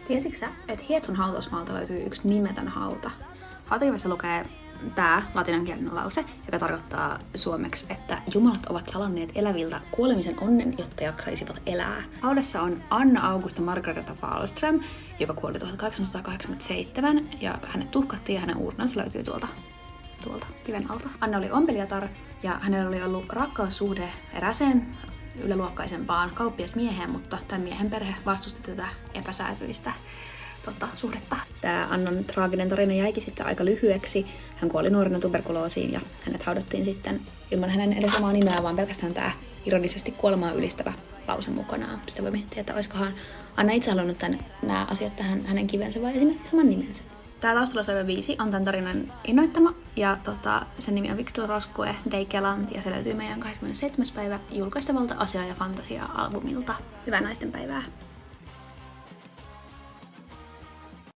Tiesitkö sä, että Hietsun hautausmaalta löytyy yksi nimetön hauta? Hautakivessä lukee tämä latinankielinen lause, joka tarkoittaa suomeksi, että jumalat ovat salanneet eläviltä kuolemisen onnen, jotta jaksaisivat elää. Haudassa on Anna Augusta Margareta Wahlström, joka kuoli 1887, ja hänet tuhkattiin ja hänen urnansa löytyy tuolta kiven alta. Anna oli ompelijatar ja hänellä oli ollut rakkaussuhde erääseen yläluokkaisempaan kauppiasmieheen, mutta tämän miehen perhe vastusti tätä epäsäätyistä suhdetta. Tämä Annan traaginen tarina jäikin sitten aika lyhyeksi. Hän kuoli nuorena tuberkuloosiin ja hänet haudattiin sitten ilman hänen edes omaa nimeä, vaan pelkästään tämä ironisesti kuolemaa ylistävä lause mukanaan. Sitä voi miettiä, että olisikohan Anna itse halunnut nämä asiat tähän hänen kivensä vai esimerkiksi oman nimensä. Tämä taustalla soiva biisi on tämän tarinan innoittama ja sen nimi on Victor Rosque de Kelant ja se löytyy meidän 27. päivä julkaistavalta Asia ja Fantasia-albumilta. Hyvää naistenpäivää!